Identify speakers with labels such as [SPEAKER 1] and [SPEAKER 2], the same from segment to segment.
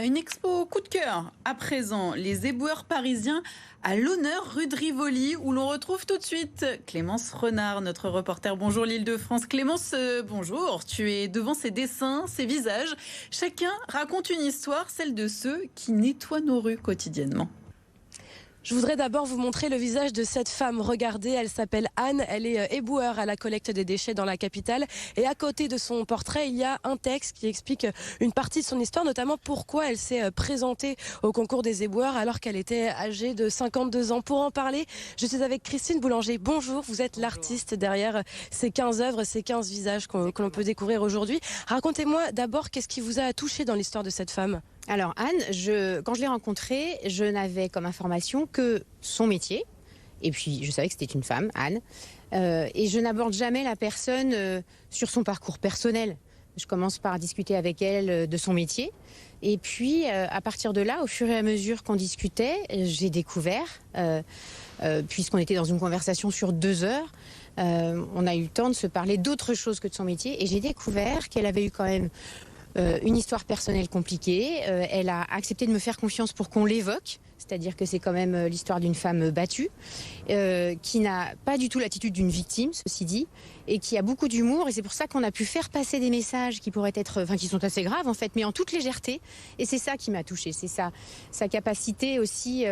[SPEAKER 1] Une expo coup de cœur. À présent, les éboueurs parisiens à l'honneur rue de Rivoli, où l'on retrouve tout de suite Clémence Renard, notre reporter. Bonjour l'Île-de-France. Clémence, bonjour. Tu es devant ces dessins, ces visages. Chacun raconte une histoire, celle de ceux qui nettoient nos rues quotidiennement.
[SPEAKER 2] Je voudrais d'abord vous montrer le visage de cette femme. Regardez, elle s'appelle Anne, elle est éboueur à la collecte des déchets dans la capitale. Et à côté de son portrait, il y a un texte qui explique une partie de son histoire, notamment pourquoi elle s'est présentée au concours des éboueurs alors qu'elle était âgée de 52 ans. Pour en parler, je suis avec Christine Boulanger. Bonjour, vous êtes l'artiste derrière ces 15 œuvres, ces 15 visages que l'on peut découvrir aujourd'hui. Racontez-moi d'abord qu'est-ce qui vous a touché dans l'histoire de cette femme.
[SPEAKER 3] Alors Anne, quand je l'ai rencontrée, je n'avais comme information que son métier. Et puis je savais que c'était une femme, Anne. Et je n'aborde jamais la personne sur son parcours personnel. Je commence par discuter avec elle de son métier. Et puis à partir de là, au fur et à mesure qu'on discutait, j'ai découvert, puisqu'on était dans une conversation sur 2 heures, on a eu le temps de se parler d'autre chose que de son métier. Et j'ai découvert qu'elle avait eu quand même une histoire personnelle compliquée. Elle a accepté de me faire confiance pour qu'on l'évoque, c'est-à-dire que c'est quand même l'histoire d'une femme battue, qui n'a pas du tout l'attitude d'une victime, ceci dit, et qui a beaucoup d'humour. Et c'est pour ça qu'on a pu faire passer des messages qui pourraient être, qui sont assez graves en fait, mais en toute légèreté. Et c'est ça qui m'a touchée, c'est sa capacité aussi.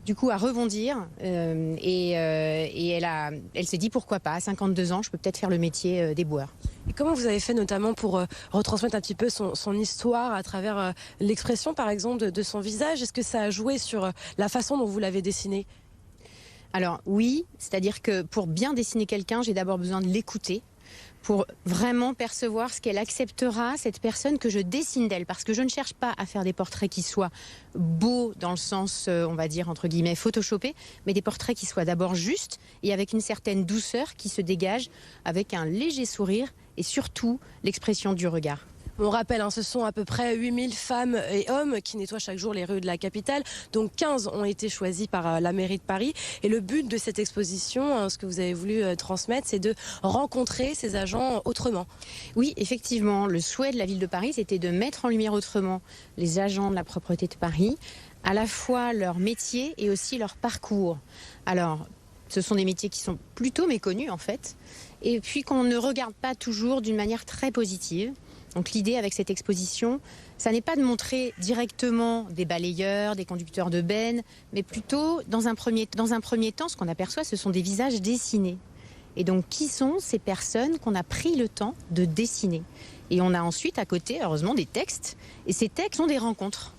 [SPEAKER 3] Du coup, à rebondir, et elle s'est dit pourquoi pas, à 52 ans, je peux peut-être faire le métier d'éboueur.
[SPEAKER 2] Et comment vous avez fait notamment pour retransmettre un petit peu son histoire à travers l'expression par exemple de son visage? Est-ce que ça a joué sur la façon dont vous l'avez dessiné?
[SPEAKER 3] Alors oui, c'est-à-dire que pour bien dessiner quelqu'un, j'ai d'abord besoin de l'écouter, pour vraiment percevoir ce qu'elle acceptera, cette personne que je dessine d'elle. Parce que je ne cherche pas à faire des portraits qui soient beaux dans le sens, on va dire, entre guillemets, photoshopés, mais des portraits qui soient d'abord justes et avec une certaine douceur qui se dégage, avec un léger sourire et surtout l'expression du regard.
[SPEAKER 2] On rappelle, ce sont à peu près 8000 femmes et hommes qui nettoient chaque jour les rues de la capitale. Donc 15 ont été choisis par la mairie de Paris. Et le but de cette exposition, ce que vous avez voulu transmettre, c'est de rencontrer ces agents autrement.
[SPEAKER 3] Oui, effectivement, le souhait de la ville de Paris, c'était de mettre en lumière autrement les agents de la propreté de Paris, à la fois leur métier et aussi leur parcours. Alors, ce sont des métiers qui sont plutôt méconnus en fait, et puis qu'on ne regarde pas toujours d'une manière très positive. Donc l'idée avec cette exposition, ça n'est pas de montrer directement des balayeurs, des conducteurs de bennes, mais plutôt dans un premier temps, ce qu'on aperçoit, ce sont des visages dessinés. Et donc qui sont ces personnes qu'on a pris le temps de dessiner? Et on a ensuite à côté, heureusement, des textes. Et ces textes sont des rencontres,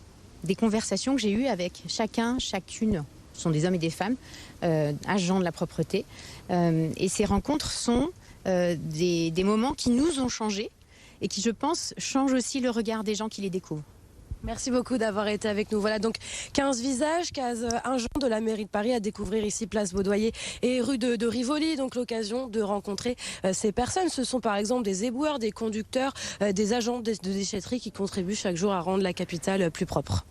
[SPEAKER 3] des conversations que j'ai eues avec chacune. Ce sont des hommes et des femmes, agents de la propreté. Et ces rencontres sont des moments qui nous ont changés, et qui, je pense, change aussi le regard des gens qui les découvrent.
[SPEAKER 2] Merci beaucoup d'avoir été avec nous. Voilà donc 15 visages, 15 agents de la mairie de Paris à découvrir ici place Baudoyer et rue de Rivoli. Donc l'occasion de rencontrer ces personnes. Ce sont par exemple des éboueurs, des conducteurs, des agents de déchetterie qui contribuent chaque jour à rendre la capitale plus propre.